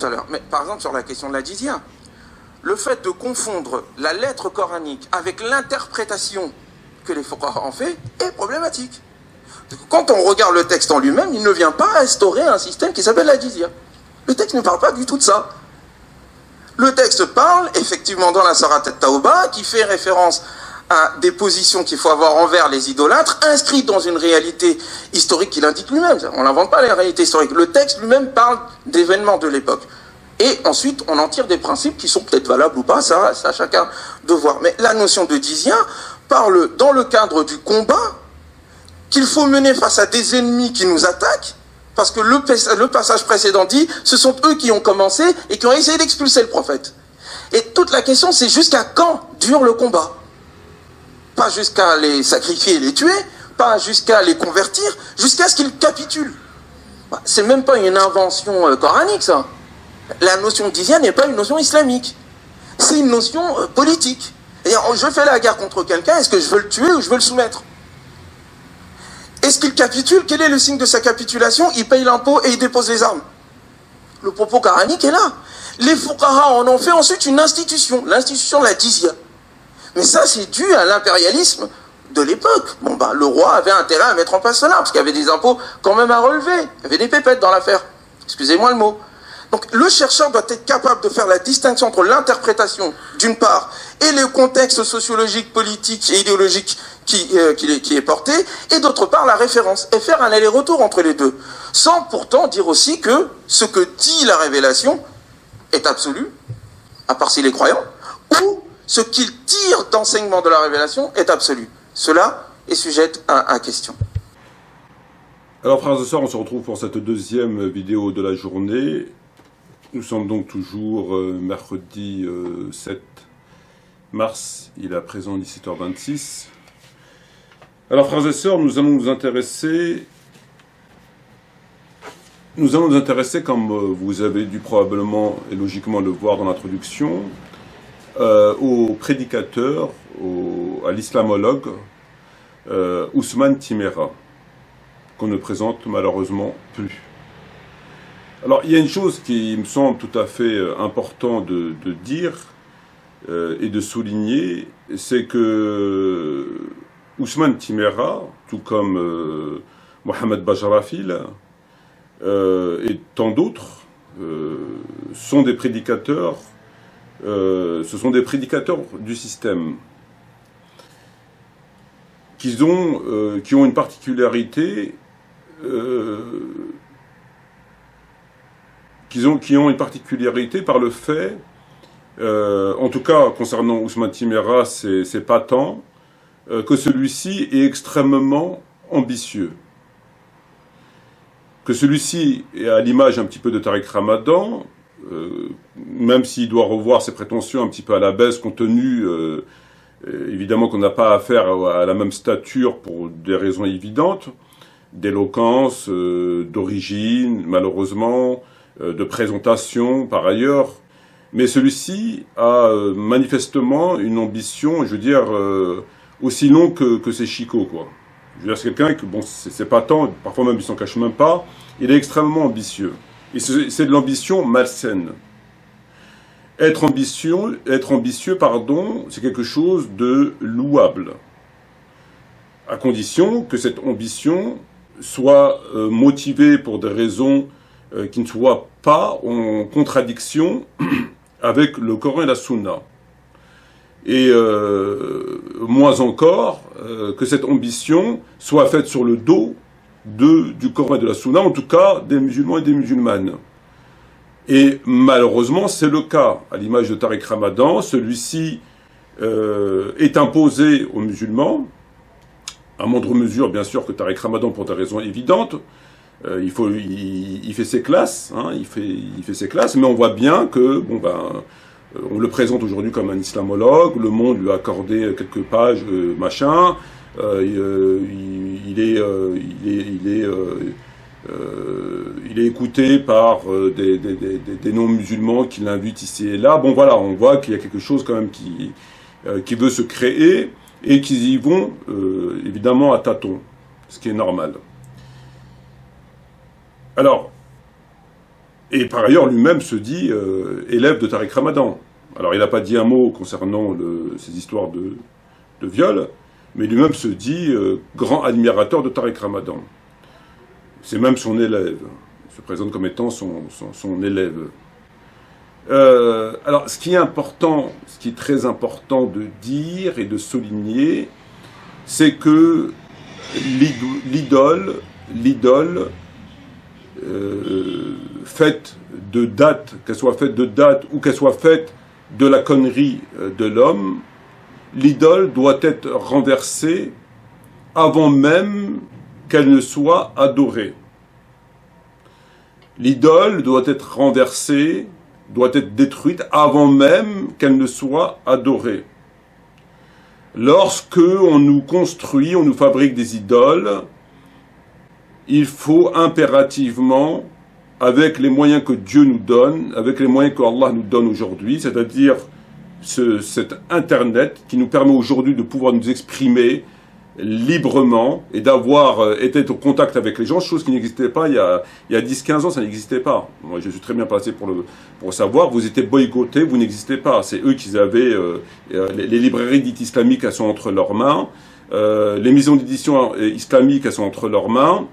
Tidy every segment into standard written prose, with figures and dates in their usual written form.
tout à l'heure. Mais par exemple, sur la question de la jizya, le fait de confondre la lettre coranique avec l'interprétation que les fuqaha en fait est problématique. Quand on regarde le texte en lui-même, il ne vient pas instaurer un système qui s'appelle la jizya. Le texte ne parle pas du tout de ça. Le texte parle, effectivement, dans la Sourate At-Tawbah, qui fait référence à des positions qu'il faut avoir envers les idolâtres, inscrites dans une réalité historique qu'il indique lui-même. On n'invente pas les réalités historiques. Le texte lui-même parle d'événements de l'époque. Et ensuite, on en tire des principes qui sont peut-être valables ou pas, ça à chacun de voir. Mais la notion de jizya parle, dans le cadre du combat, qu'il faut mener face à des ennemis qui nous attaquent, parce que le passage précédent dit, ce sont eux qui ont commencé et qui ont essayé d'expulser le prophète. Et toute la question, c'est jusqu'à quand dure le combat? Pas jusqu'à les sacrifier et les tuer, pas jusqu'à les convertir, jusqu'à ce qu'ils capitulent. C'est même pas une invention coranique, ça. La notion de jizya n'est pas une notion islamique. C'est une notion politique. C'est-à-dire, je fais la guerre contre quelqu'un, est-ce que je veux le tuer ou je veux le soumettre? Est-ce qu'il capitule? Quel est le signe de sa capitulation? Il paye l'impôt et il dépose les armes. Le propos coranique est là. Les fuqaha en ont fait ensuite une institution, l'institution de la jizya. Mais ça, c'est dû à l'impérialisme de l'époque. Bon, bah, le roi avait intérêt à mettre en place cela, parce qu'il y avait des impôts quand même à relever. Il y avait des pépettes dans l'affaire. Excusez-moi le mot. Donc, le chercheur doit être capable de faire la distinction entre l'interprétation, d'une part, et le contexte sociologique, politique et idéologique qui est porté, et d'autre part, la référence, et faire un aller-retour entre les deux. Sans pourtant dire aussi que ce que dit la révélation est absolu, à part s'il est croyant, ou ce qu'il tire d'enseignement de la révélation est absolu. Cela est sujet à question. Alors, frères et sœurs, on se retrouve pour cette deuxième vidéo de la journée. Nous sommes donc toujours mercredi 7 mars, il est à présent 17h26. Alors, frères et sœurs, nous allons nous intéresser, comme vous avez dû probablement et logiquement le voir dans l'introduction, au prédicateur, à l'islamologue Ousmane Timéra, qu'on ne présente malheureusement plus. Alors, il y a une chose qui me semble tout à fait important de dire et de souligner, c'est que Ousmane Timéra, tout comme Mohamed Bajrafil et tant d'autres, sont des prédicateurs, ce sont des prédicateurs du système qui ont une particularité qui ont une particularité par le fait, en tout cas concernant Ousmane Timéra, c'est patent, que celui-ci est extrêmement ambitieux. Que celui-ci est à l'image un petit peu de Tariq Ramadan, même s'il doit revoir ses prétentions un petit peu à la baisse, compte tenu, évidemment qu'on n'a pas affaire à la même stature pour des raisons évidentes, d'éloquence, d'origine, malheureusement, de présentation par ailleurs, mais celui-ci a manifestement une ambition, je veux dire, aussi longue que ses chicots, quoi. Je veux dire, c'est quelqu'un que, bon, c'est pas tant, parfois même il s'en cache même pas, il est extrêmement ambitieux. Et c'est de l'ambition malsaine. Être ambitieux, c'est quelque chose de louable, à condition que cette ambition soit motivée pour des raisons qui ne soient pas en contradiction avec le Coran et la Sunna. Et moins encore, que cette ambition soit faite sur le dos du Coran et de la Sunna, en tout cas des musulmans et des musulmanes. Et malheureusement, c'est le cas. À l'image de Tariq Ramadan, celui-ci est imposé aux musulmans, à moindre mesure, bien sûr, que Tariq Ramadan pour des raisons évidentes. Il fait ses classes, hein, il fait ses classes, mais on voit bien que, bon ben, on le présente aujourd'hui comme un islamologue, le Monde lui a accordé quelques pages, machin, il est écouté par des non-musulmans qui l'invitent ici et là. Bon voilà, on voit qu'il y a quelque chose quand même qui veut se créer et qu'ils y vont évidemment à tâtons, ce qui est normal. Alors, Et par ailleurs, lui-même se dit élève de Tariq Ramadan. Alors, il n'a pas dit un mot concernant ces histoires de viol, mais lui-même se dit grand admirateur de Tariq Ramadan. C'est même son élève. Il se présente comme étant son élève. Alors, ce qui est très important de dire et de souligner, c'est que l'idole faite de date, qu'elle soit faite de date ou qu'elle soit faite de la connerie de l'homme, l'idole doit être renversée avant même qu'elle ne soit adorée. L'idole doit être renversée, doit être détruite avant même qu'elle ne soit adorée. Lorsque on nous construit, on nous fabrique des idoles, il faut impérativement, avec les moyens que Dieu nous donne, avec les moyens que Allah nous donne aujourd'hui, c'est-à-dire cet Internet qui nous permet aujourd'hui de pouvoir nous exprimer librement et d'avoir été au contact avec les gens, chose qui n'existait pas il y a 10-15 ans, ça n'existait pas. Moi, je suis très bien placé pour savoir, vous étiez boycottés, vous n'existez pas. C'est eux qui avaient les librairies dites islamiques, elles sont entre leurs mains, les maisons d'édition islamiques, elles sont entre leurs mains,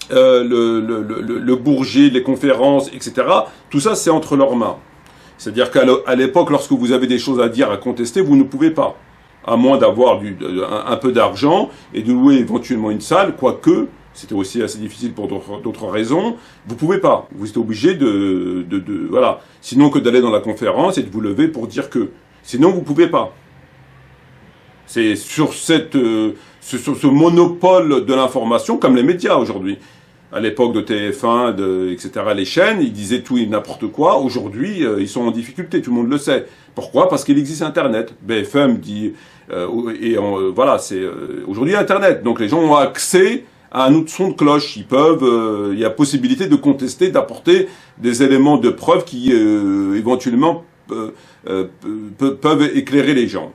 le Bourget, les conférences, etc. Tout ça, c'est entre leurs mains. C'est-à-dire qu'à l'époque, lorsque vous avez des choses à dire, à contester, vous ne pouvez pas. À moins d'avoir un peu d'argent et de louer éventuellement une salle, quoique, c'était aussi assez difficile pour d'autres raisons, vous pouvez pas. Vous êtes obligé voilà. Sinon que d'aller dans la conférence et de vous lever pour dire que. Sinon, vous pouvez pas. C'est sur ce monopole de l'information, comme les médias aujourd'hui. À l'époque de TF1, etc., les chaînes, ils disaient tout et n'importe quoi. Aujourd'hui, ils sont en difficulté, tout le monde le sait. Pourquoi? Parce qu'il existe Internet. BFM dit... voilà, c'est aujourd'hui Internet. Donc les gens ont accès à un autre son de cloche. Ils peuvent... il y a possibilité de contester, d'apporter des éléments de preuve qui, éventuellement, peuvent éclairer les gens.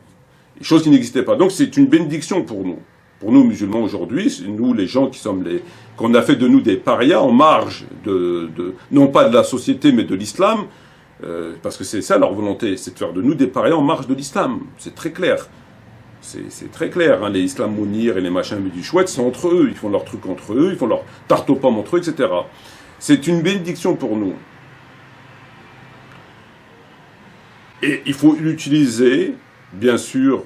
Chose qui n'existait pas. Donc c'est une bénédiction pour nous. Pour nous, musulmans, aujourd'hui, c'est nous, les gens qu'on a fait de nous des parias en marge non pas de la société, mais de l'islam, parce que c'est ça leur volonté, c'est de faire de nous des parias en marge de l'islam. C'est très clair. C'est très clair, hein, les Islam Mounir et les machins du chouette, c'est entre eux, ils font leurs trucs entre eux, ils font leurs tarte aux pommes entre eux, etc. C'est une bénédiction pour nous. Et il faut l'utiliser, bien sûr,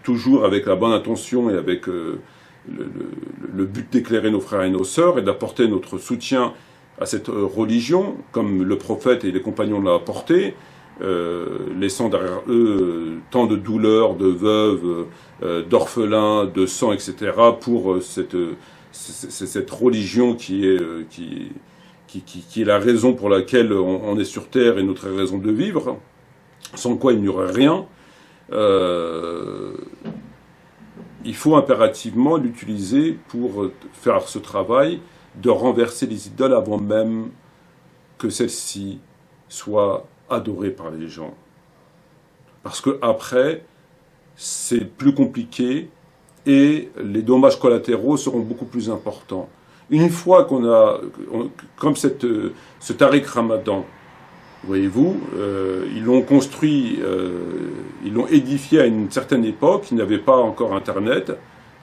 toujours avec la bonne intention et avec le but d'éclairer nos frères et nos sœurs et d'apporter notre soutien à cette religion, comme le prophète et les compagnons l'ont apporté, laissant derrière eux tant de douleurs, de veuves, d'orphelins, de sang, etc., pour cette religion qui est la raison pour laquelle on est sur Terre et notre raison de vivre, sans quoi il n'y aurait rien. Il faut impérativement l'utiliser pour faire ce travail de renverser les idoles avant même que celles-ci soient adorées par les gens. Parce que après, c'est plus compliqué et les dommages collatéraux seront beaucoup plus importants. Une fois comme ce Tariq Ramadan, voyez-vous, ils l'ont construit, ils l'ont édifié à une certaine époque, il n'y avait pas encore Internet,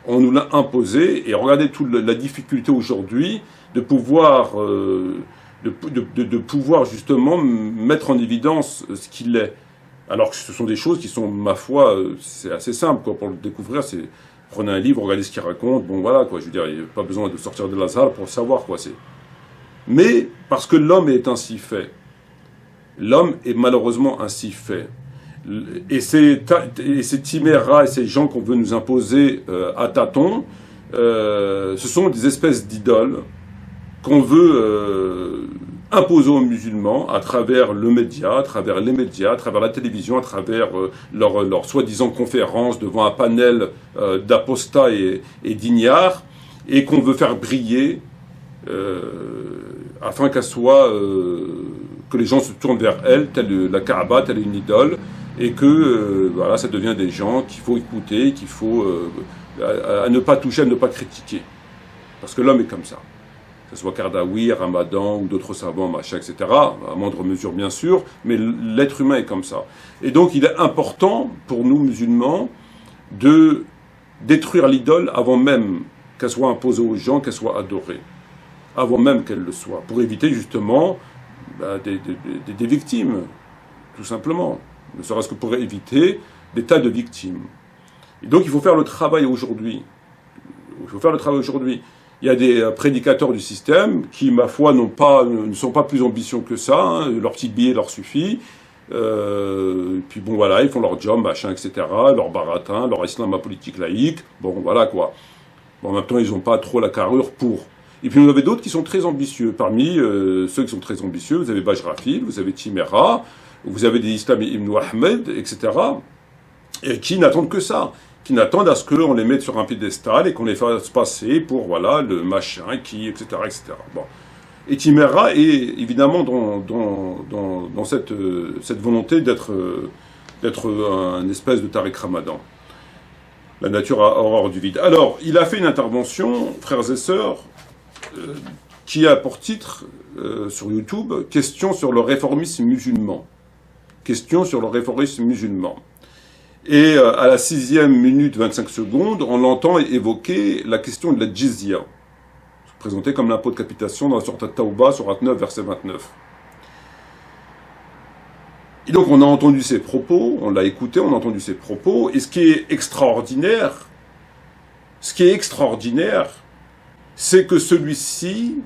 on nous l'a imposé, et regardez toute la difficulté aujourd'hui de pouvoir, de pouvoir justement mettre en évidence ce qu'il est. Alors que ce sont des choses qui sont, ma foi, c'est assez simple, quoi, pour le découvrir, c'est prenez un livre, regardez ce qu'il raconte, bon voilà, quoi, je veux dire, il n'y a pas besoin de sortir de la salle pour le savoir, quoi, c'est. Mais, parce que l'homme est ainsi fait, l'homme est malheureusement ainsi fait. Et ces chiméras et ces gens qu'on veut nous imposer à tâtons, ce sont des espèces d'idoles qu'on veut imposer aux musulmans à travers le média, à travers les médias, à travers la télévision, à travers leur soi-disant conférence devant un panel d'apostats et d'ignards, et qu'on veut faire briller afin qu'elle soit... que les gens se tournent vers elle, telle la Kaaba, telle une idole, et que voilà, ça devient des gens qu'il faut écouter, qu'il faut à ne pas toucher, à ne pas critiquer. Parce que l'homme est comme ça. que ce soit Kardawi, Ramadan ou d'autres savants, machin, etc., à moindre mesure bien sûr, mais l'être humain est comme ça. Et donc il est important pour nous musulmans de détruire l'idole avant même qu'elle soit imposée aux gens, qu'elle soit adorée, avant même qu'elle le soit, pour éviter justement des victimes, tout simplement, ne serait-ce que pour éviter des tas de victimes. Et donc il faut faire le travail aujourd'hui. Il y a des prédicateurs du système qui, ma foi, ne sont pas plus ambitieux que ça. Hein. Leur petit billet leur suffit. Puis bon, voilà, ils font leur job, machin, etc. Leur baratin, leur islam apolitique laïque. Bon, voilà quoi. Bon, en même temps, ils n'ont pas trop la carrure pour. Et puis, vous avez d'autres qui sont très ambitieux. Parmi ceux qui sont très ambitieux, vous avez Bajrafil, vous avez Timera, vous avez des Islami Ibn Ahmed, etc. Et qui n'attendent que ça. Qui n'attendent à ce qu'on les mette sur un piédestal et qu'on les fasse passer pour, voilà, le machin, etc., etc. Bon. Et Timera est évidemment dans cette volonté d'être un espèce de Tariq Ramadan. La nature a horreur du vide. Alors, il a fait une intervention, frères et sœurs, qui a pour titre, sur YouTube, « Question sur le réformisme musulman ». Question sur le réformisme musulman. Et à la 6e minute 25 secondes, on l'entend évoquer la question de la jizya, présentée comme l'impôt de capitation dans la sourate At-Tawbah, sourate 9, verset 29. Et donc on a entendu ses propos, on l'a écouté, on a entendu ses propos, et ce qui est extraordinaire, c'est que celui-ci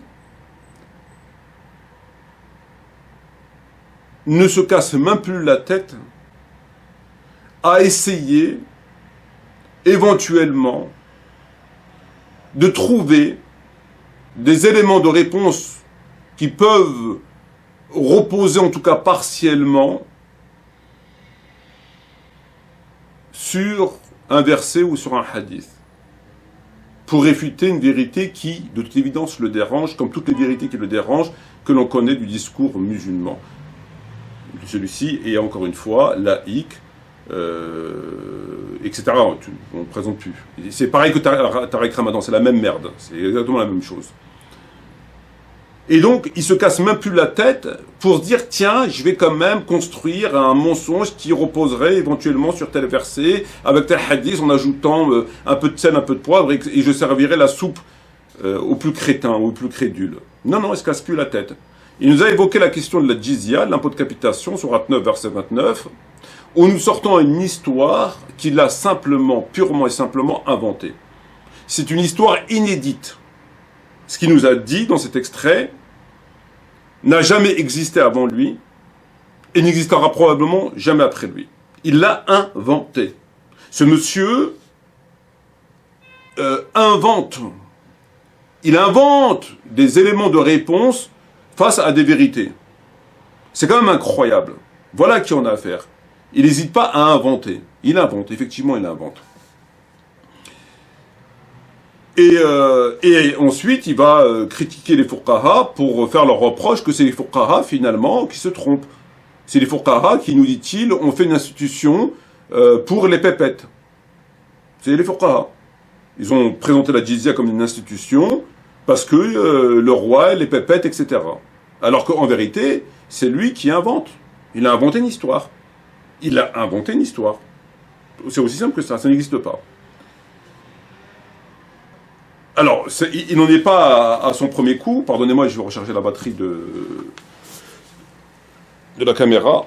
ne se casse même plus la tête à essayer, éventuellement, de trouver des éléments de réponse qui peuvent reposer, en tout cas partiellement, sur un verset ou sur un hadith, pour réfuter une vérité qui, de toute évidence, le dérange, comme toutes les vérités qui le dérangent, que l'on connaît du discours musulman. Celui-ci est, encore une fois, laïque, etc. On ne présente plus. C'est pareil que Tariq Ramadan, c'est la même merde. C'est exactement la même chose. Et donc, il se casse même plus la tête pour se dire, tiens, je vais quand même construire un mensonge qui reposerait éventuellement sur tel verset, avec tel hadith, en ajoutant un peu de sel, un peu de poivre, et je servirai la soupe aux plus crétins, aux plus crédules. Non, il se casse plus la tête. Il nous a évoqué la question de la jizya, de l'impôt de capitation, sourate 9, verset 29, où nous sortons une histoire qu'il a purement et simplement inventée. C'est une histoire inédite. Ce qu'il nous a dit dans cet extrait n'a jamais existé avant lui et n'existera probablement jamais après lui. Il l'a inventé. Ce monsieur il invente des éléments de réponse face à des vérités. C'est quand même incroyable. Voilà à qui on a affaire. Il n'hésite pas à inventer. Il invente, effectivement, il invente. Et ensuite, il va critiquer les fuqaha pour faire leur reproche que c'est les fuqaha, finalement, qui se trompent. C'est les fuqaha qui, nous dit-il, ont fait une institution pour les pépettes. C'est les fuqaha. Ils ont présenté la jizya comme une institution parce que le roi, les pépettes, etc. Alors qu'en vérité, c'est lui qui invente. Il a inventé une histoire. Il a inventé une histoire. C'est aussi simple que ça n'existe pas. Alors, il n'en est pas à son premier coup. Pardonnez-moi, je vais recharger la batterie de la caméra.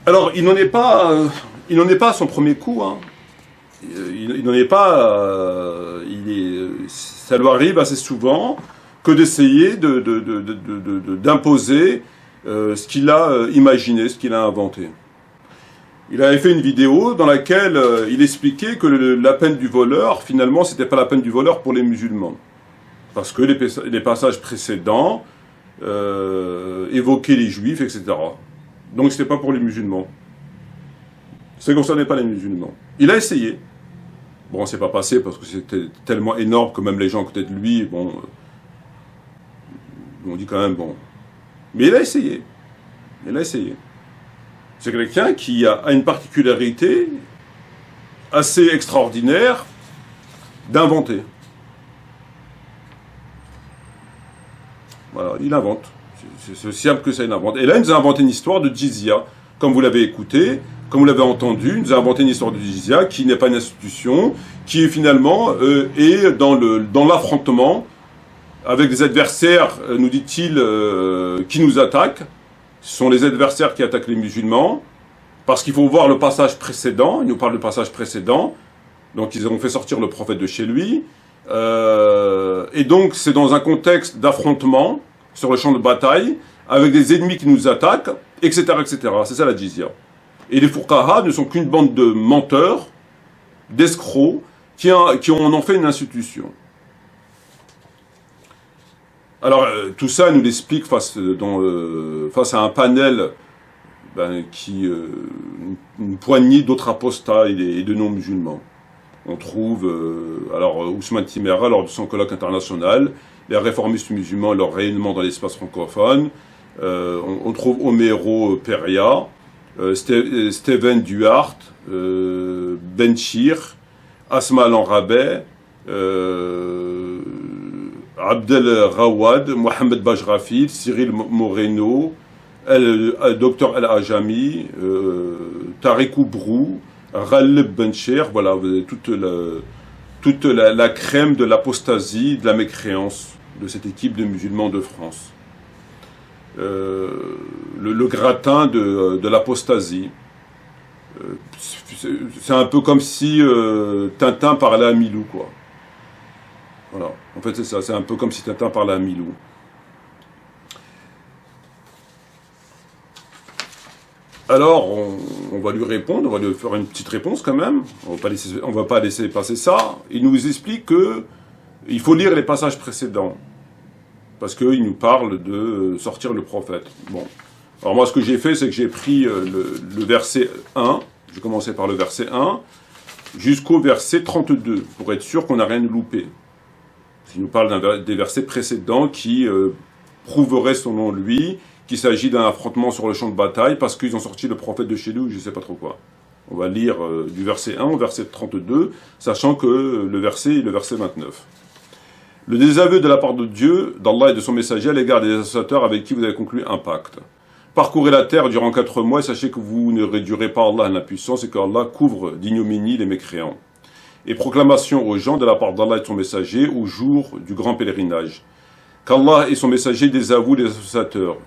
Alors, il n'en est pas à son premier coup. Hein. Il n'en est pas. Ça lui arrive assez souvent que d'essayer d'imposer ce qu'il a imaginé, ce qu'il a inventé. Il avait fait une vidéo dans laquelle il expliquait que la peine du voleur, finalement, c'était pas la peine du voleur pour les musulmans. Parce que les passages précédents évoquaient les juifs, etc. Donc c'était pas pour les musulmans. Ça ne concernait pas les musulmans. Il a essayé. Bon, c'est pas passé parce que c'était tellement énorme que même les gens à côté de lui, bon, on dit quand même bon. Mais il a essayé. Il a essayé. C'est quelqu'un qui a une particularité assez extraordinaire d'inventer. Voilà, il invente. C'est aussi simple que ça, il invente. Et là, il nous a inventé une histoire de jizya. Comme vous l'avez écouté, comme vous l'avez entendu, il nous a inventé une histoire de jizya qui n'est pas une institution, qui finalement est dans l'affrontement avec des adversaires, nous dit-il, qui nous attaquent. Ce sont les adversaires qui attaquent les musulmans, parce qu'il faut voir le passage précédent. Il nous parle du passage précédent. Donc ils ont fait sortir le prophète de chez lui. Et donc c'est dans un contexte d'affrontement sur le champ de bataille, avec des ennemis qui nous attaquent, etc. etc. C'est ça la jizya. Et les fuqaha ne sont qu'une bande de menteurs, d'escrocs, qui en ont fait une institution. Alors tout ça nous l'explique face à un panel une poignée d'autres apostats et de non-musulmans. On trouve Ousmane Timera lors de son colloque international, les réformistes musulmans, leur rayonnement dans l'espace francophone. On trouve Homero Peria, Steven Duhart, Benchir, Asma Al-Rabeh, Abdel Rawad, Mohamed Bajrafil, Cyril Moreno, Dr El-Ajami, Tariq Oubrou, Ghalib Bencher, voilà, vous avez toute la crème de l'apostasie, de la mécréance de cette équipe de musulmans de France. Le gratin de l'apostasie. C'est un peu comme si Tintin parlait à Milou, quoi. Voilà, en fait c'est ça, c'est un peu comme si Tintin parlait à Milou. Alors, on va lui répondre, on va lui faire une petite réponse quand même. On va pas laisser passer ça. Il nous explique que il faut lire les passages précédents. Parce qu'il nous parle de sortir le prophète. Bon. Alors moi, ce que j'ai fait, c'est que j'ai pris le verset 1. J'ai commencé par le verset 1 jusqu'au verset 32, pour être sûr qu'on n'a rien loupé. Il nous parle des versets précédents qui prouveraient selon lui qu'il s'agit d'un affrontement sur le champ de bataille parce qu'ils ont sorti le prophète de chez nous, je ne sais pas trop quoi. On va lire du verset 1 au verset 32, sachant que le verset est le verset 29. Le désaveu de la part de Dieu, d'Allah et de son messager à l'égard des associateurs avec qui vous avez conclu un pacte. Parcourez la terre durant 4 mois et sachez que vous ne réduirez pas Allah à l'impuissance et que Allah couvre d'ignominie les mécréants. Et proclamation aux gens de la part d'Allah et de son messager au jour du grand pèlerinage. Qu'Allah et son messager désavouent les associateurs.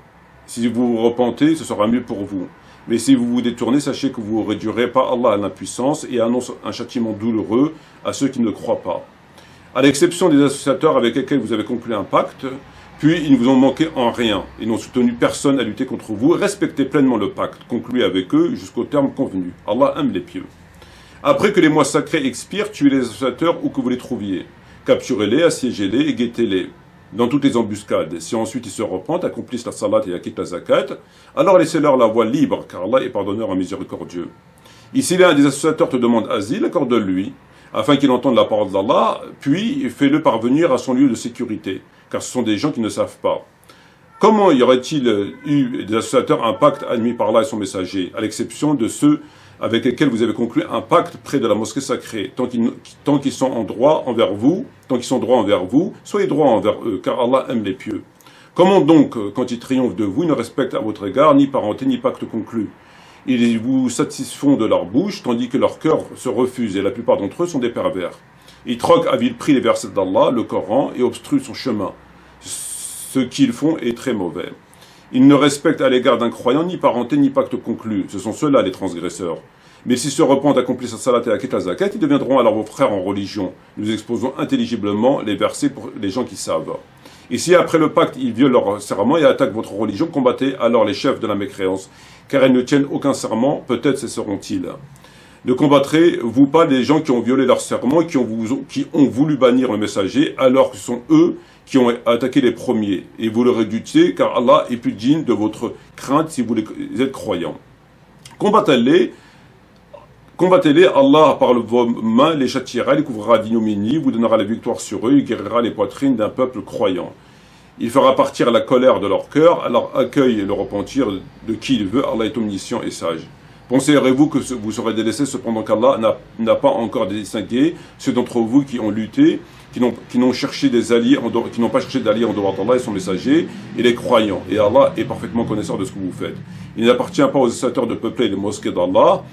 Si vous vous repentez, ce sera mieux pour vous. Mais si vous vous détournez, sachez que vous ne réduirez pas Allah à l'impuissance et annonce un châtiment douloureux à ceux qui ne croient pas. À l'exception des associateurs avec lesquels vous avez conclu un pacte, puis ils ne vous ont manqué en rien et n'ont soutenu personne à lutter contre vous, respectez pleinement le pacte conclu avec eux jusqu'au terme convenu. Allah aime les pieux. Après que les mois sacrés expirent, tuez les associateurs où que vous les trouviez. Capturez-les, assiégez-les et guettez-les dans toutes les embuscades. Si ensuite ils se repentent, accomplissent la salat et acquittent la zakat, alors laissez-leur la voie libre, car Allah est pardonneur et miséricordieux. Ici, l'un des associateurs te demande asile, accorde-lui, afin qu'il entende la parole d'Allah, puis fais-le parvenir à son lieu de sécurité, car ce sont des gens qui ne savent pas. Comment y aurait-il eu des associateurs un pacte admis par Allah et son messager, à l'exception de ceux avec lesquels vous avez conclu un pacte près de la mosquée sacrée, tant qu'ils sont droits envers vous, soyez droits envers eux, car Allah aime les pieux. Comment donc, quand ils triomphent de vous, ils ne respectent à votre égard ni parenté ni pacte conclu? Ils vous satisfont de leur bouche, tandis que leur cœur se refuse, et la plupart d'entre eux sont des pervers. Ils troquent à vil prix les versets d'Allah, le Coran, et obstruent son chemin. Ce qu'ils font est très mauvais. Ils ne respectent à l'égard d'un croyant ni parenté ni pacte conclu. Ce sont ceux-là les transgresseurs. Mais s'ils se repentent, accomplissent la salat et acquittent la zakat, ils deviendront alors vos frères en religion. Nous exposons intelligiblement les versets pour les gens qui savent. Et si après le pacte, ils violent leur serment et attaquent votre religion, combattez alors les chefs de la mécréance, car ils ne tiennent aucun serment, peut-être cesseront-ils. Ne combattrez-vous pas les gens qui ont violé leur serment et qui ont voulu bannir le messager, alors que ce sont eux qui ont attaqué les premiers, et vous le redoutiez, car Allah est plus digne de votre crainte si vous êtes croyants. Combattez-les, Allah par vos mains les châtiera, les couvrira d'ignominie, vous donnera la victoire sur eux, il guérira les poitrines d'un peuple croyant. Il fera partir la colère de leur cœur, alors accueille le repentir de qui il veut, Allah est omniscient et sage. Pensez-vous que vous serez délaissés cependant qu'Allah n'a pas encore distingué ceux d'entre vous qui ont lutté, qui n'ont pas cherché d'alliés en dehors d'Allah et son messager, et les croyants. Et Allah est parfaitement connaisseur de ce que vous faites. Il n'appartient pas aux associateurs de peupler les mosquées d'Allah,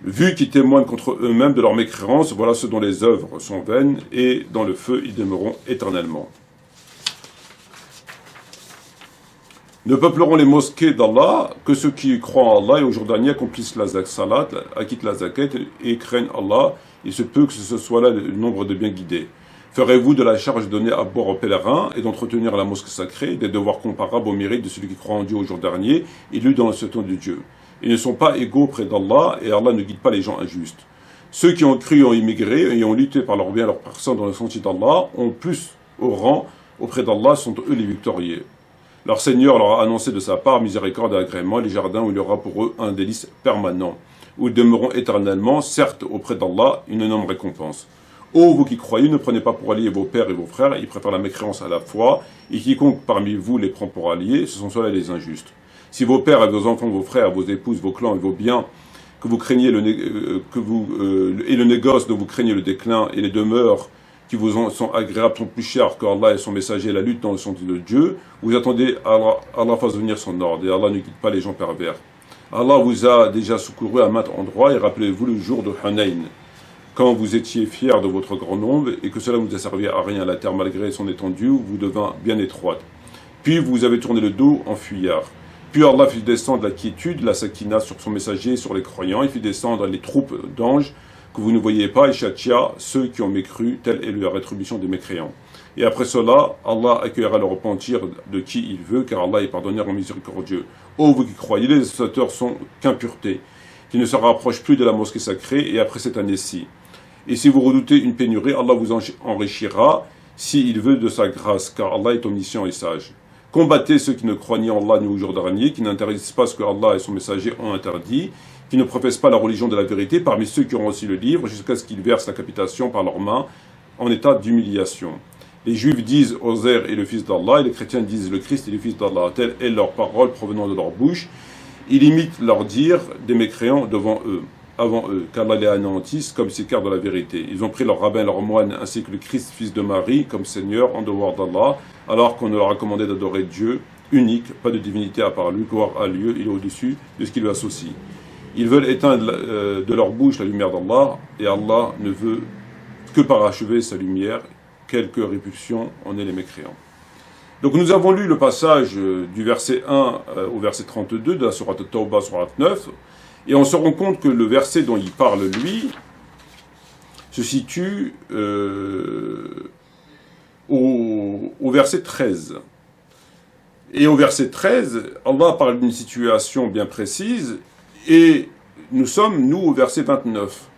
vu qu'ils témoignent contre eux-mêmes de leur mécréance, voilà ceux dont les œuvres sont vaines, et dans le feu ils demeureront éternellement. Ne peupleront les mosquées d'Allah que ceux qui croient en Allah et au jour dernier accomplissent la salat, acquittent la zakat et craignent Allah. Il se peut que ce soit là le nombre de bien guidés. Ferez-vous de la charge donnée à bord aux pèlerins et d'entretenir la mosquée sacrée, des devoirs comparables au mérite de celui qui croit en Dieu au jour dernier, élu dans le secteur de Dieu. Ils ne sont pas égaux près d'Allah et Allah ne guide pas les gens injustes. Ceux qui ont cru, ont immigré et ont lutté par leur bien, leur personne dans le sentier d'Allah, ont plus au rang auprès d'Allah, sont eux les victorieux. Leur Seigneur leur a annoncé de sa part miséricorde et agrément, les jardins où il y aura pour eux un délice permanent, où ils demeureront éternellement, certes auprès d'Allah, une énorme récompense. Ô vous qui croyez, ne prenez pas pour alliés vos pères et vos frères, ils préfèrent la mécréance à la foi, et quiconque parmi vous les prend pour alliés, ce sont ceux-là les injustes. Si vos pères et vos enfants, vos frères, vos épouses, vos clans et vos biens, que vous craignez et le négoce dont vous craignez le déclin, et les demeures qui vous sont agréables sont plus chers que Allah et son messager, la lutte dans le sentier de Dieu, vous attendez à Allah fasse venir son ordre, et Allah ne guide pas les gens pervers. Allah vous a déjà secouru à maintes endroits, et rappelez-vous le jour de Hunayn, quand vous étiez fiers de votre grand nombre, et que cela ne vous a servi à rien, la terre malgré son étendue, vous devint bien étroite. Puis vous avez tourné le dos en fuyard. Puis Allah fit descendre la quiétude, la sakina sur son messager et sur les croyants, il fit descendre les troupes d'anges, que vous ne voyez pas, et châtia ceux qui ont mécru, telle est la rétribution des mécréants. Et après cela, Allah accueillera le repentir de qui il veut, car Allah est pardonneur et miséricordieux. Ô vous qui croyez, les associateurs sont qu'impureté, qui ne se rapprochent plus de la mosquée sacrée, et après cette année-ci. Et si vous redoutez une pénurie, Allah vous enrichira, s'il veut de sa grâce, car Allah est omniscient et sage. Combattez ceux qui ne croient ni en Allah ni au jour dernier, qui n'interdisent pas ce que Allah et son messager ont interdit, qui ne professent pas la religion de la vérité, parmi ceux qui ont reçu le livre, jusqu'à ce qu'ils versent la capitation par leurs mains, en état d'humiliation. Les Juifs disent Ozer est le fils d'Allah, et les chrétiens disent le Christ est le fils d'Allah. Telle est leur parole provenant de leur bouche. Ils imitent leur dire des mécréants avant eux, qu'Allah les anéantisse comme s'écartent de la vérité. Ils ont pris leurs rabbins, leurs moines, ainsi que le Christ, fils de Marie, comme Seigneur, en dehors d'Allah, alors qu'on leur a commandé d'adorer Dieu, unique, pas de divinité à part lui, gloire à lui, il est au-dessus de ce qui lui associe. Ils veulent éteindre de leur bouche la lumière d'Allah, et Allah ne veut que parachever sa lumière. Quelque répulsion en est les mécréants. Donc nous avons lu le passage du verset 1 au verset 32 de la sourate Tawbah, sourate 9, et on se rend compte que le verset dont il parle, lui, se situe au verset 13. Et au verset 13, Allah parle d'une situation bien précise, et nous sommes, nous, au verset 29.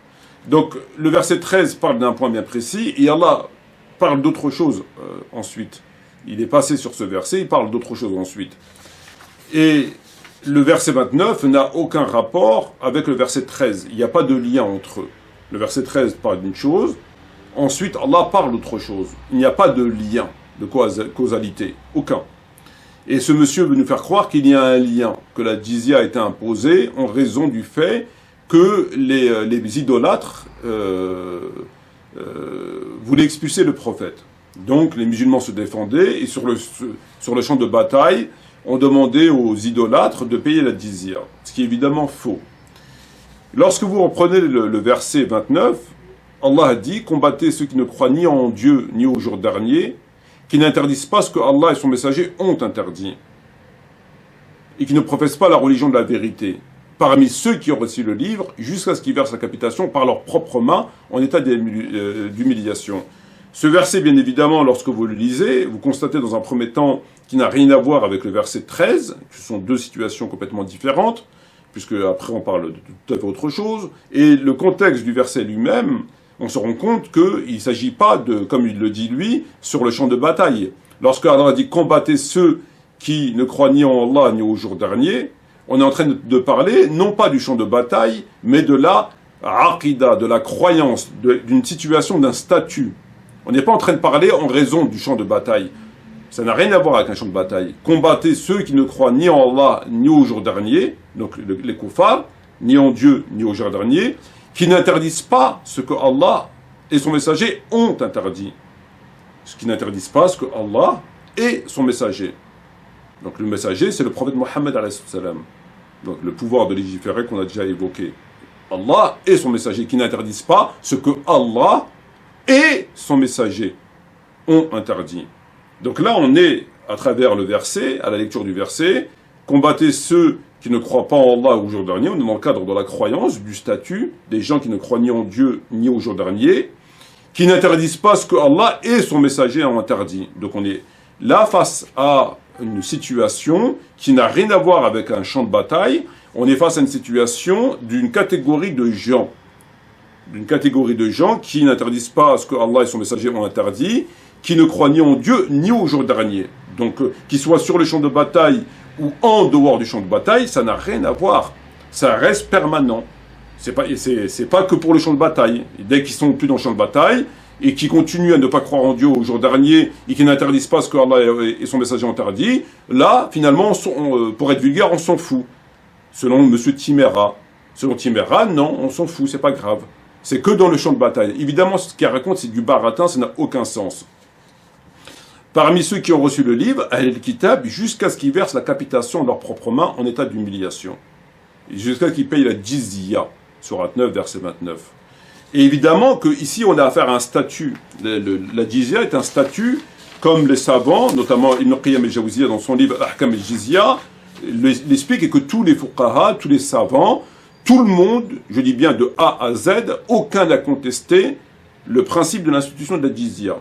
Donc le verset 13 parle d'un point bien précis, et Allah parle d'autre chose ensuite. Il est passé sur ce verset, il parle d'autre chose ensuite. Et le verset 29 n'a aucun rapport avec le verset 13. Il n'y a pas de lien entre eux. Le verset 13 parle d'une chose, ensuite Allah parle d'autre chose. Il n'y a pas de lien, de causalité, aucun. Et ce monsieur veut nous faire croire qu'il y a un lien, que la jizya a été imposée en raison du fait que les idolâtres voulaient expulser le prophète. Donc les musulmans se défendaient et sur le champ de bataille, on demandait aux idolâtres de payer la jizya, ce qui est évidemment faux. Lorsque vous reprenez le verset 29, Allah a dit « Combattez ceux qui ne croient ni en Dieu ni au jour dernier, qui n'interdisent pas ce que Allah et son messager ont interdit, et qui ne professent pas la religion de la vérité, parmi ceux qui ont reçu le livre, jusqu'à ce qu'ils versent la capitation par leurs propres mains en état d'humiliation. Ce verset, bien évidemment, lorsque vous le lisez, vous constatez dans un premier temps qu'il n'a rien à voir avec le verset 13, ce sont deux situations complètement différentes, puisque après on parle de tout à fait autre chose, et le contexte du verset lui-même, on se rend compte qu'il ne s'agit pas de, comme il le dit lui, sur le champ de bataille. Lorsque Allah dit « combattez ceux qui ne croient ni en Allah ni au jour dernier », on est en train de parler non pas du champ de bataille, mais de la aqida, de la croyance, d'une situation, d'un statut. On n'est pas en train de parler en raison du champ de bataille. Ça n'a rien à voir avec un champ de bataille. Combattez ceux qui ne croient ni en Allah ni au jour dernier, donc les kuffars, ni en Dieu ni au jour dernier, qui n'interdisent pas ce que Allah et son messager ont interdit. Ce qui n'interdisent pas ce que Allah et son messager. Donc le messager, c'est le prophète Mohammed alayhi salam. Donc le pouvoir de légiférer qu'on a déjà évoqué. Allah et son messager qui n'interdisent pas ce que Allah et son messager ont interdit. Donc là, on est, à travers le verset, à la lecture du verset, combattez ceux qui ne croient pas en Allah au jour dernier, on est dans le cadre de la croyance, du statut, des gens qui ne croient ni en Dieu ni au jour dernier, qui n'interdisent pas ce que Allah et son messager ont interdit. Donc on est là face à une situation qui n'a rien à voir avec un champ de bataille, on est face à une situation d'une catégorie de gens. D'une catégorie de gens qui n'interdisent pas ce que Allah et son messager ont interdit, qui ne croient ni en Dieu ni au jour dernier. Donc, qu'ils soient sur le champ de bataille ou en dehors du champ de bataille, ça n'a rien à voir. Ça reste permanent. C'est pas que pour le champ de bataille. Dès qu'ils sont plus dans le champ de bataille, et qui continuent à ne pas croire en Dieu au jour dernier, et qui n'interdisent pas ce que Allah et son messager ont interdit, là, finalement, pour être vulgaire, on s'en fout. Selon M. Timéra. Selon Timéra, non, on s'en fout, c'est pas grave. C'est que dans le champ de bataille. Évidemment, ce qu'il raconte, c'est du baratin, ça n'a aucun sens. Parmi ceux qui ont reçu le livre, Ahl-Kitab, jusqu'à ce qu'ils versent la capitation de leurs propres mains en état d'humiliation. Jusqu'à ce qu'ils payent la jizya, Sourate 9, verset 29. Et évidemment qu'ici, on a affaire à un statut. La jizya est un statut, comme les savants, notamment Ibn Qayyim al-Jawziyya dans son livre Ahkam al-Jizya, l'explique, et que tous les fuqaha, tous les savants, tout le monde, je dis bien de A à Z, aucun n'a contesté le principe de l'institution de la jizya.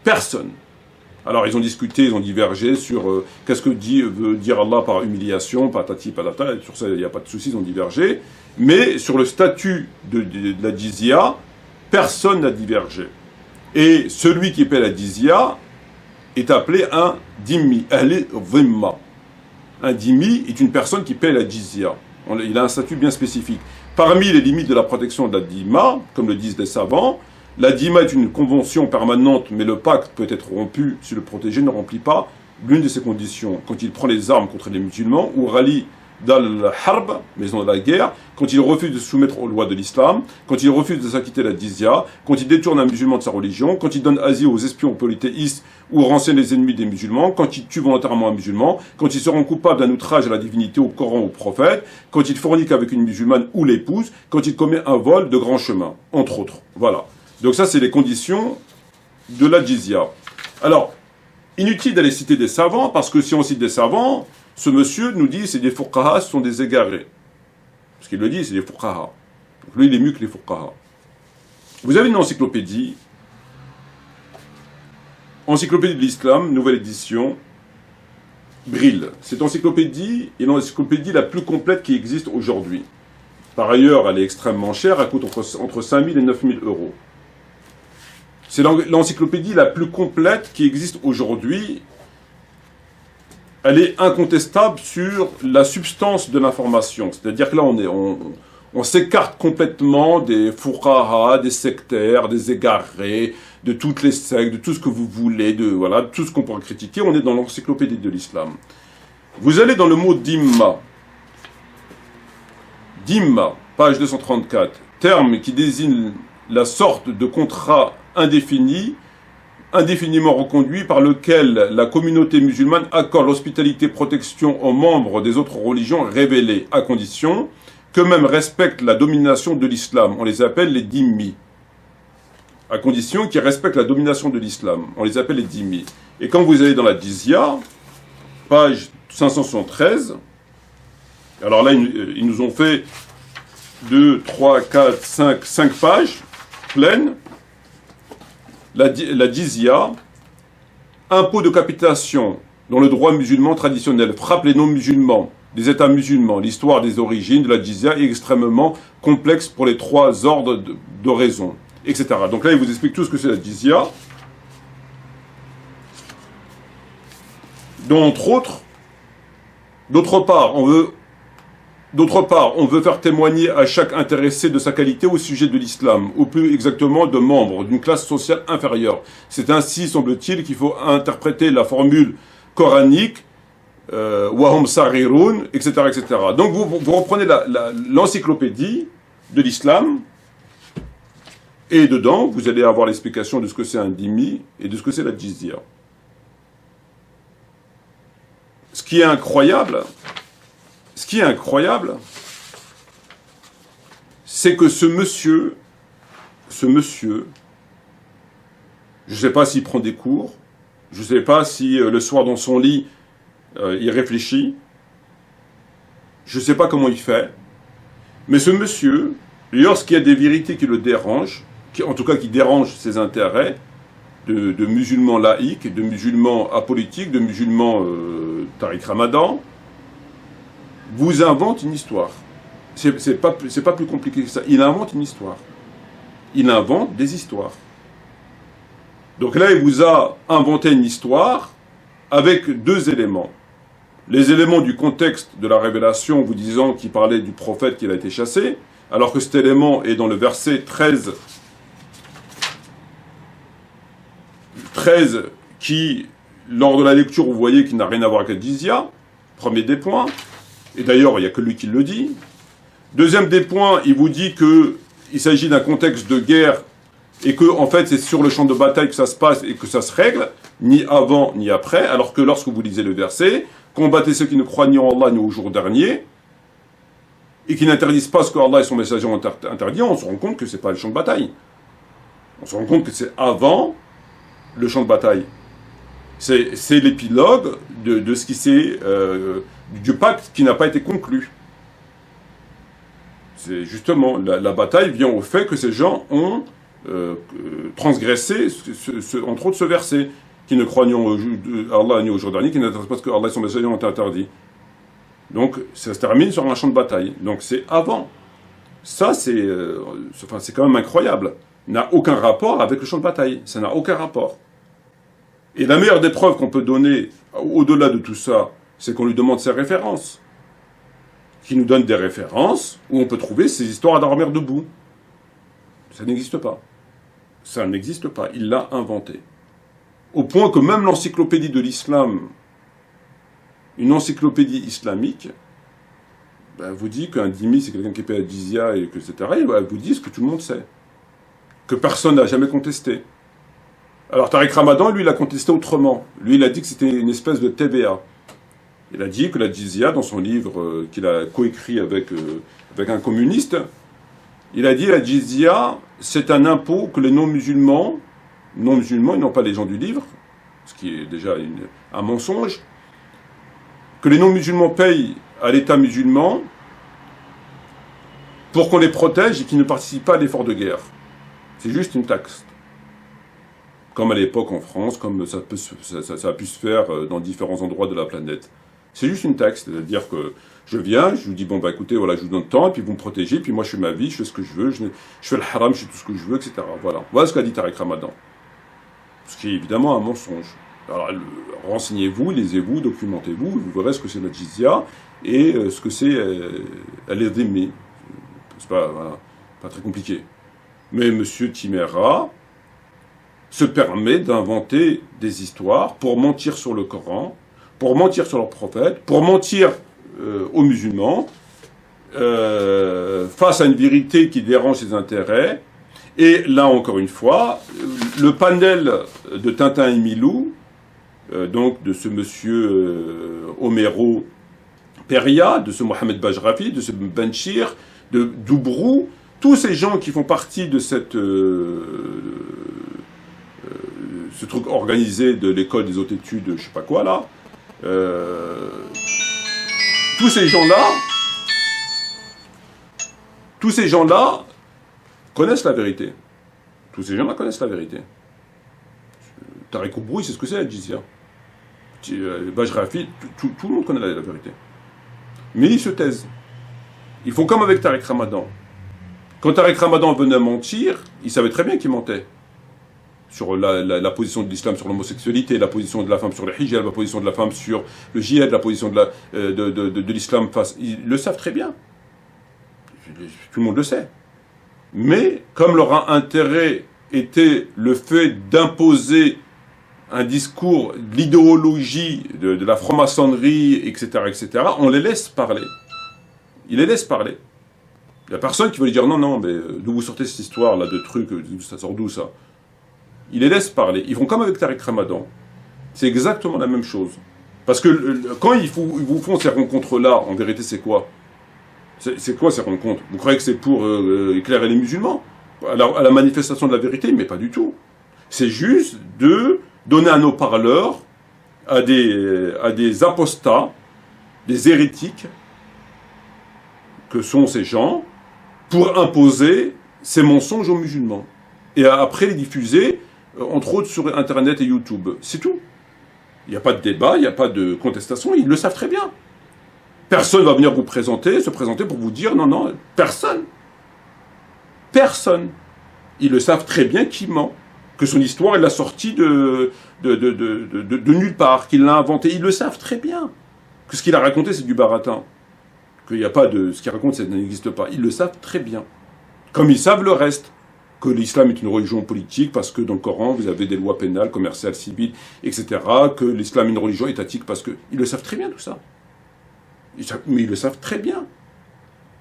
Personne. Alors ils ont discuté, ils ont divergé sur qu'est-ce que veut dire Allah par humiliation, patati patata, et sur ça il n'y a pas de souci, ils ont divergé. Mais sur le statut de la jizya, personne n'a divergé. Et celui qui paie la jizya est appelé un dhimmi, al-dhimma. Un dhimmi est une personne qui paie la jizya. Il a un statut bien spécifique. Parmi les limites de la protection de la dhimma, comme le disent les savants, la dhimma est une convention permanente, mais le pacte peut être rompu si le protégé ne remplit pas l'une de ces conditions. Quand il prend les armes contre les musulmans, ou rallie d'al-harb, maison de la guerre, quand il refuse de se soumettre aux lois de l'islam, quand il refuse de s'acquitter la jizya, quand il détourne un musulman de sa religion, quand il donne asile aux espions polythéistes ou renseigne les ennemis des musulmans, quand il tue volontairement un musulman, quand il se rend coupable d'un outrage à la divinité, au Coran, au prophète, quand il fornique avec une musulmane ou l'épouse, quand il commet un vol de grand chemin, entre autres. Voilà. Donc ça, c'est les conditions de la jizya. Alors, inutile d'aller citer des savants, parce que si on cite des savants, ce monsieur nous dit c'est des fuqaha, ce sont des égarés. Parce qu'il le dit, c'est des fuqaha. Donc lui, il est mieux que les fuqaha. Vous avez une encyclopédie, Encyclopédie de l'Islam, nouvelle édition, Brill. Cette encyclopédie est l'encyclopédie la plus complète qui existe aujourd'hui. Par ailleurs, elle est extrêmement chère, elle coûte entre 5 000 et 9 000 euros. C'est l'encyclopédie la plus complète qui existe aujourd'hui. Elle est incontestable sur la substance de l'information. C'est-à-dire que là, on s'écarte complètement des fuqaha, des sectaires, des égarés, de toutes les sectes, de tout ce que vous voulez, de tout ce qu'on pourrait critiquer. On est dans l'encyclopédie de l'islam. Vous allez dans le mot dhimma. Dhimma, page 234, terme qui désigne la sorte de contrat indéfini, indéfiniment reconduit, par lequel la communauté musulmane accorde l'hospitalité protection aux membres des autres religions révélées, à condition qu'eux-mêmes respectent la domination de l'islam. On les appelle les dhimmi. À condition qu'ils respectent la domination de l'islam. On les appelle les dhimmi. Et quand vous allez dans la jizya, page 573, alors là, ils nous ont fait 2, 3, 4, 5 pages pleines. la jizya, impôt de capitation dont le droit musulman traditionnel frappe les non-musulmans des États musulmans. L'histoire des origines de la jizya est extrêmement complexe pour les trois ordres d'oraison, etc. Donc là, il vous explique tout ce que c'est la jizya. dont, entre autres, d'autre part, on veut faire témoigner à chaque intéressé de sa qualité au sujet de l'islam, ou plus exactement de membre d'une classe sociale inférieure. C'est ainsi, semble-t-il, qu'il faut interpréter la formule coranique, wahum sarirun, etc., etc. Donc vous reprenez l'encyclopédie de l'islam, et dedans, vous allez avoir l'explication de ce que c'est un dhimmi et de ce que c'est la jizya. Ce qui est incroyable, c'est que ce monsieur, je ne sais pas s'il prend des cours, je ne sais pas si le soir dans son lit, il réfléchit, je ne sais pas comment il fait, mais ce monsieur, lorsqu'il y a des vérités qui le dérangent, en tout cas qui dérangent ses intérêts, de musulmans laïcs, de musulmans apolitiques, de musulmans Tariq Ramadan, vous invente une histoire. C'est pas plus compliqué que ça. Il invente une histoire. Il invente des histoires. Donc là, il vous a inventé une histoire avec deux éléments. Les éléments du contexte de la révélation, vous disant qu'il parlait du prophète qui a été chassé, alors que cet élément est dans le verset 13 qui, lors de la lecture, vous voyez qu'il n'a rien à voir avec la jizya, premier des points, et d'ailleurs, il n'y a que lui qui le dit. Deuxième des points, il vous dit qu'il s'agit d'un contexte de guerre, et que, en fait, c'est sur le champ de bataille que ça se passe et que ça se règle, ni avant, ni après, alors que lorsque vous lisez le verset, combattez ceux qui ne croient ni en Allah, ni au jour dernier, et qui n'interdisent pas ce que Allah et son messager ont interdit, on se rend compte que ce n'est pas le champ de bataille. On se rend compte que c'est avant le champ de bataille. C'est l'épilogue de ce qui s'est... du pacte qui n'a pas été conclu. C'est justement, la bataille vient au fait que ces gens ont transgressé, entre autres, ce verset, qui ne croient ni en Allah ni au jour dernier, qui n'interdisent pas ce que Allah et son messager ont interdit. Donc, ça se termine sur un champ de bataille. Donc, c'est avant. Ça, c'est quand même incroyable. N'a aucun rapport avec le champ de bataille. Ça n'a aucun rapport. Et la meilleure des preuves qu'on peut donner, au-delà de tout ça, c'est qu'on lui demande ses références. Qui nous donne des références où on peut trouver ces histoires à dormir debout. Ça n'existe pas. Ça n'existe pas. Il l'a inventé. Au point que même l'encyclopédie de l'islam, une encyclopédie islamique, vous dit qu'un dhimmi, c'est quelqu'un qui paie la jizya, et que, etc. Et vous dit ce que tout le monde sait. Que personne n'a jamais contesté. Alors Tariq Ramadan, lui, il a contesté autrement. Lui, il a dit que c'était une espèce de TVA. Il a dit que la jizya, dans son livre qu'il a coécrit avec un communiste, il a dit la jizya, c'est un impôt que les non-musulmans, ils n'ont pas les gens du livre, ce qui est déjà un mensonge, que les non-musulmans payent à l'État musulman pour qu'on les protège et qu'ils ne participent pas à l'effort de guerre. C'est juste une taxe. Comme à l'époque en France, comme ça a pu se faire dans différents endroits de la planète. C'est juste une taxe, c'est-à-dire que je viens, je vous dis, bon, écoutez, voilà, je vous donne temps, et puis vous me protégez, puis moi je fais ma vie, je fais ce que je veux, je fais le haram, je fais tout ce que je veux, etc. Voilà ce qu'a dit Tariq Ramadan. Ce qui est évidemment un mensonge. Alors, renseignez-vous, lisez-vous, documentez-vous, vous verrez ce que c'est la jizya, et ce que c'est les dhimmi. C'est pas très compliqué. Mais M. Timéra se permet d'inventer des histoires pour mentir sur le Coran, pour mentir sur leur prophète, pour mentir aux musulmans, face à une vérité qui dérange ses intérêts. Et là, encore une fois, le panel de Tintin et Milou, donc de ce monsieur Homero Peria, de ce Mohamed Bajrafi, de ce Benchir, de Doubrou, tous ces gens qui font partie de ce truc organisé de l'école des hautes études, je sais pas quoi là, tous ces gens-là connaissent la vérité. Tous ces gens-là connaissent la vérité. Tariq Oubrou, c'est ce que c'est la jizya. Bajrafi, tout le monde connaît la vérité. Mais ils se taisent. Ils font comme avec Tariq Ramadan. Quand Tariq Ramadan venait mentir, il savait très bien qu'il mentait. Sur la position de l'islam sur l'homosexualité, la position de la femme sur le hijab, la position de la femme sur le djihad, la position de l'islam face... Ils le savent très bien. Tout le monde le sait. Mais, comme leur intérêt était le fait d'imposer un discours, de l'idéologie, de la franc-maçonnerie, etc., on les laisse parler. Ils les laissent parler. Il n'y a personne qui va lui dire non, mais d'où vous sortez cette histoire-là de trucs, ça sort d'où ça? Ils les laissent parler. Ils font comme avec Tariq Ramadan. C'est exactement la même chose. Parce que quand ils vous font ces rencontres-là, en vérité, c'est quoi? C'est quoi ces rencontres? Vous croyez que c'est pour éclairer les musulmans à la manifestation de la vérité? Mais pas du tout. C'est juste de donner un haut-parleur à des apostats, des hérétiques, que sont ces gens, pour imposer ces mensonges aux musulmans. Et après les diffuser, entre autres sur Internet et YouTube. C'est tout. Il n'y a pas de débat, il n'y a pas de contestation, ils le savent très bien. Personne ne va venir vous se présenter pour vous dire non, personne. Personne. Ils le savent très bien qui ment. Que son histoire, elle l'a sortie de nulle part, qu'il l'a inventé. Ils le savent très bien. Que ce qu'il a raconté, c'est du baratin. Qu'il n'y a pas de... Ce qu'il raconte, ça n'existe pas. Ils le savent très bien. Comme ils savent le reste. Que l'islam est une religion politique, parce que dans le Coran, vous avez des lois pénales, commerciales, civiles, etc. Que l'islam est une religion étatique, parce que... Ils le savent très bien, tout ça. Mais ils le savent très bien.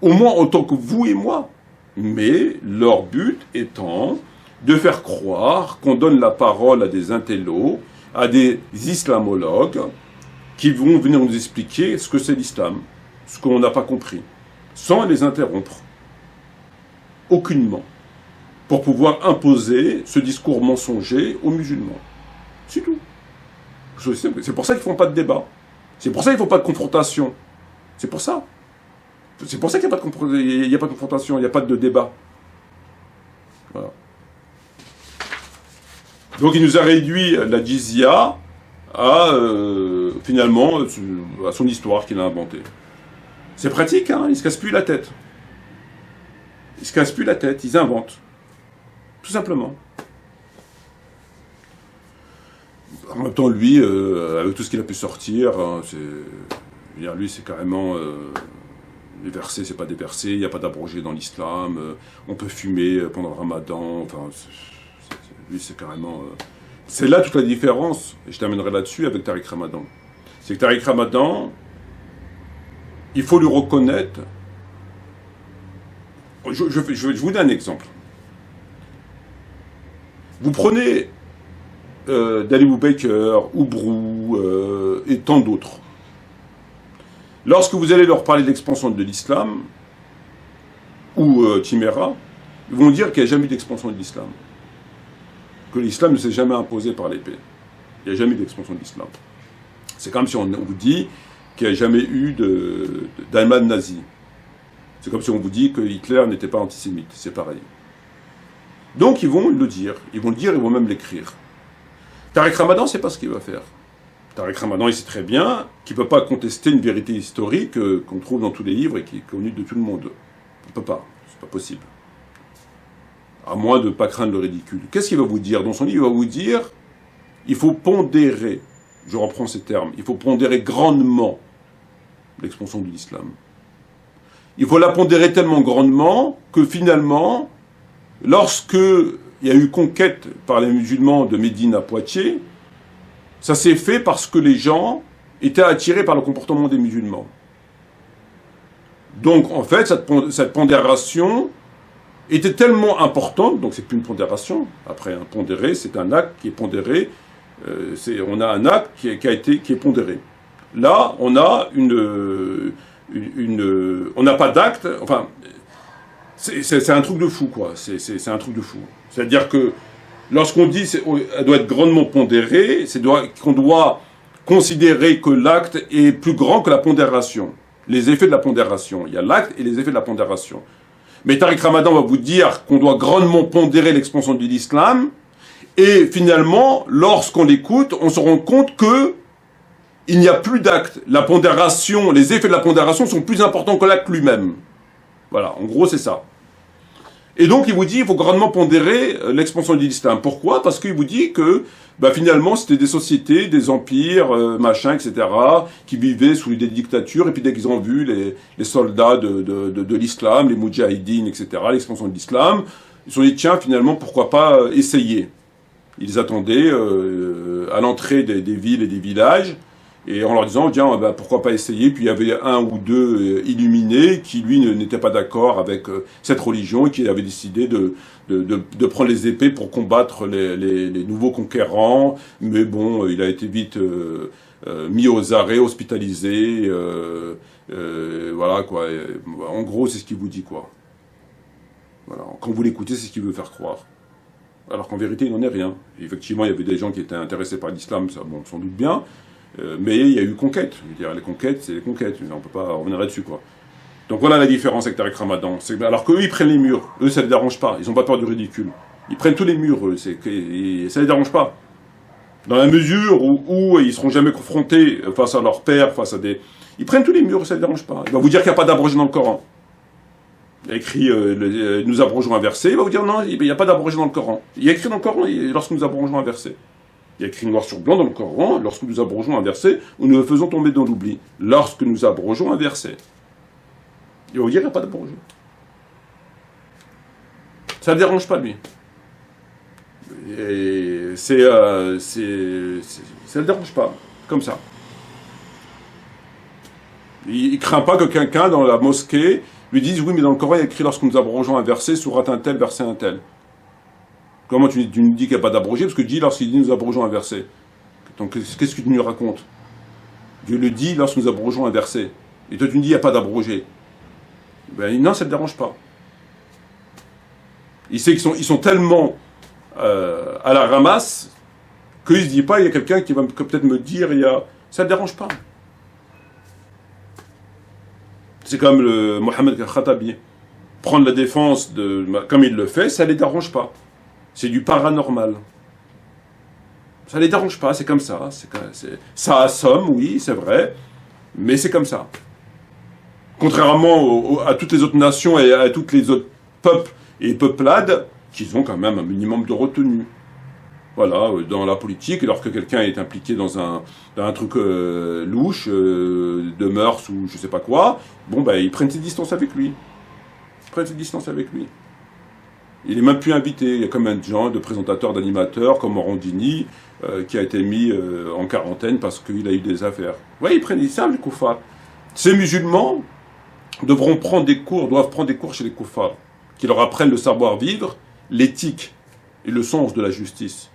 Au moins autant que vous et moi. Mais leur but étant de faire croire qu'on donne la parole à des intellos, à des islamologues, qui vont venir nous expliquer ce que c'est l'islam, ce qu'on n'a pas compris, sans les interrompre. Aucunement. Pour pouvoir imposer ce discours mensonger aux musulmans. C'est tout. C'est pour ça qu'ils ne font pas de débat. C'est pour ça qu'ils ne font pas de confrontation. C'est pour ça. C'est pour ça qu'il n'y a pas de confrontation, il n'y a pas de débat. Voilà. Donc il nous a réduit la jizya à, finalement, à son histoire qu'il a inventée. C'est pratique, hein, ils ne se cassent plus la tête. Ils se cassent plus la tête, ils inventent. Tout simplement. En même temps, lui, avec tout ce qu'il a pu sortir, hein, lui, c'est carrément... les versets, c'est pas des versets, il n'y a pas d'abrogé dans l'islam, on peut fumer pendant le ramadan, enfin... lui, c'est carrément... C'est là toute la différence, et je terminerai là-dessus avec Tariq Ramadan. C'est que Tariq Ramadan, il faut lui reconnaître... Je vous donne un exemple. Vous prenez Dali Baker, Oubrou et tant d'autres. Lorsque vous allez leur parler de l'expansion de l'islam, ou Chimera, ils vont dire qu'il n'y a jamais eu d'expansion de l'islam. Que l'islam ne s'est jamais imposé par l'épée. Il n'y a jamais eu d'expansion de l'islam. C'est comme si on vous dit qu'il n'y a jamais eu d'Allemagne nazie. C'est comme si on vous dit que Hitler n'était pas antisémite. C'est pareil. Donc ils vont le dire. Ils vont le dire, ils vont même l'écrire. Tariq Ramadan, c'est pas ce qu'il va faire. Tariq Ramadan, il sait très bien qu'il ne peut pas contester une vérité historique qu'on trouve dans tous les livres et qui est connue de tout le monde. Il ne peut pas. C'est pas possible. À moins de ne pas craindre le ridicule. Qu'est-ce qu'il va vous dire? Dans son livre, il va vous dire il faut pondérer, je reprends ces termes, il faut pondérer grandement l'expansion de l'islam. Il faut la pondérer tellement grandement que finalement, lorsque il y a eu conquête par les musulmans de Médine à Poitiers, ça s'est fait parce que les gens étaient attirés par le comportement des musulmans. Donc, en fait, cette pondération était tellement importante, donc c'est plus une pondération. Après, un pondéré, c'est un acte qui est pondéré. On a un acte qui est pondéré. Là, on a on n'a pas d'acte. Enfin, c'est un truc de fou, quoi. C'est un truc de fou. C'est-à-dire que lorsqu'on dit qu'elle doit être grandement pondérée, c'est qu'on doit considérer que l'acte est plus grand que la pondération. Les effets de la pondération. Il y a l'acte et les effets de la pondération. Mais Tariq Ramadan va vous dire qu'on doit grandement pondérer l'expansion de l'islam, Et finalement, lorsqu'on l'écoute, on se rend compte que il n'y a plus d'acte. La pondération, les effets de la pondération sont plus importants que l'acte lui-même. Voilà, en gros, c'est ça. Et donc, il vous dit, il faut grandement pondérer l'expansion de l'islam. Pourquoi? Parce qu'il vous dit que, finalement, c'était des sociétés, des empires, machin, etc., qui vivaient sous des dictatures, et puis dès qu'ils ont vu les soldats de l'islam, les moudjahidines, etc., l'expansion de l'islam, ils se sont dit, tiens, finalement, pourquoi pas essayer? Ils attendaient à l'entrée des villes et des villages, et en leur disant, tiens, pourquoi pas essayer? Puis il y avait un ou deux illuminés qui, lui, n'étaient pas d'accord avec cette religion et qui avaient décidé de prendre les épées pour combattre les nouveaux conquérants. Mais bon, il a été vite mis aux arrêts, hospitalisé. Voilà, quoi. En gros, c'est ce qu'il vous dit, quoi. Voilà. Quand vous l'écoutez, c'est ce qu'il veut faire croire. Alors qu'en vérité, il n'en est rien. Et effectivement, il y avait des gens qui étaient intéressés par l'islam, ça, bon, sans doute bien. Mais il y a eu conquête. Je veux dire, les conquêtes, c'est les conquêtes. On ne peut pas revenir là-dessus, quoi. Donc voilà la différence avec Tariq Ramadan. Alors qu'eux, ils prennent les murs. Eux, ça ne les dérange pas. Ils n'ont pas peur du ridicule. Ils prennent tous les murs, eux. Ça ne les dérange pas. Dans la mesure où ils ne seront jamais confrontés face à leur père, face à des... Ils prennent tous les murs, ça ne les dérange pas. Il va vous dire qu'il n'y a pas d'abrogé dans le Coran. Il y a écrit nous abrogeons un verset. Il va vous dire non, il n'y a pas d'abrogé dans le Coran. Il y a écrit dans le Coran lorsque nous abrogeons un verset. Il y a écrit noir sur blanc dans le Coran, lorsque nous abrogeons un verset, ou nous le faisons tomber dans l'oubli. Lorsque nous abrogeons un verset. Il va vous dire qu'il n'y a pas d'abrogé. Ça ne le dérange pas, lui. Et ça ne le dérange pas, comme ça. Il ne craint pas que quelqu'un dans la mosquée lui dise, oui, mais dans le Coran, il y a écrit lorsque nous abrogeons un verset, sourate un tel, verset un tel. Comment tu nous dis qu'il n'y a pas d'abrogé? Parce que Dieu dit lorsqu'il dit nous abrogeons un verset. Donc qu'est-ce que tu nous racontes? Dieu le dit lorsque nous abrogeons un verset. Et toi tu nous dis il n'y a pas d'abrogé. Ben non, ça ne te dérange pas. Il sait qu'ils sont tellement à la ramasse qu'il ne se dit pas il y a quelqu'un qui va peut-être me dire ça ne te dérange pas. C'est comme le Mohamed Khattabi. Prendre la défense comme il le fait, ça ne les dérange pas. C'est du paranormal. Ça ne les dérange pas, c'est comme ça. Ça assomme, oui, c'est vrai, mais c'est comme ça. Contrairement à toutes les autres nations et à tous les autres peuples et peuplades, qui ont quand même un minimum de retenue. Voilà, dans la politique, lorsque quelqu'un est impliqué dans un truc louche, de mœurs ou je sais pas quoi, bon, ils prennent ses distances avec lui. Il est même plus invité. Il y a comme un genre de présentateur, d'animateur, comme Morandini, qui a été mis en quarantaine parce qu'il a eu des affaires. Oui, ils prennent ça, les koufars. Ces musulmans doivent prendre des cours chez les koufars, qui leur apprennent le savoir-vivre, l'éthique et le sens de la justice.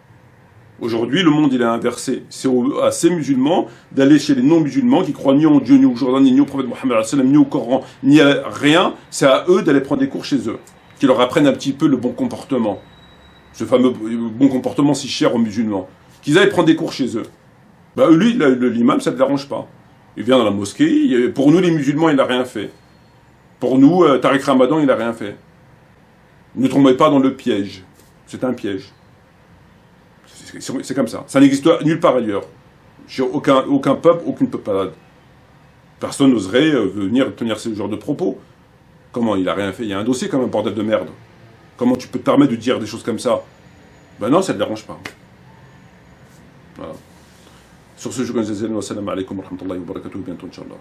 Aujourd'hui, le monde, il est inversé. C'est à ces musulmans d'aller chez les non-musulmans qui croient ni en Dieu, ni au Jourdain, ni au prophète Mohammed, ni au Coran, ni à rien. C'est à eux d'aller prendre des cours chez eux, qui leur apprennent un petit peu le bon comportement. Ce fameux bon comportement si cher aux musulmans. Qu'ils aillent prendre des cours chez eux. Lui, l'imam, ça ne le dérange pas. Il vient dans la mosquée. Pour nous, les musulmans, il n'a rien fait. Pour nous, Tariq Ramadan, il n'a rien fait. Ne tombez pas dans le piège. C'est un piège. C'est comme ça. Ça n'existe nulle part ailleurs. Chez aucun peuple, aucune peuplade. Personne n'oserait venir tenir ce genre de propos. Comment? Il a rien fait. Il y a un dossier comme un bordel de merde. Comment tu peux te permettre de dire des choses comme ça? Non, ça ne le dérange pas. Voilà. Sur ce, je vous remercie. Wassalamu alaikum wa rahmatullahi wa barakatuh. Bientôt, Inch'Allah.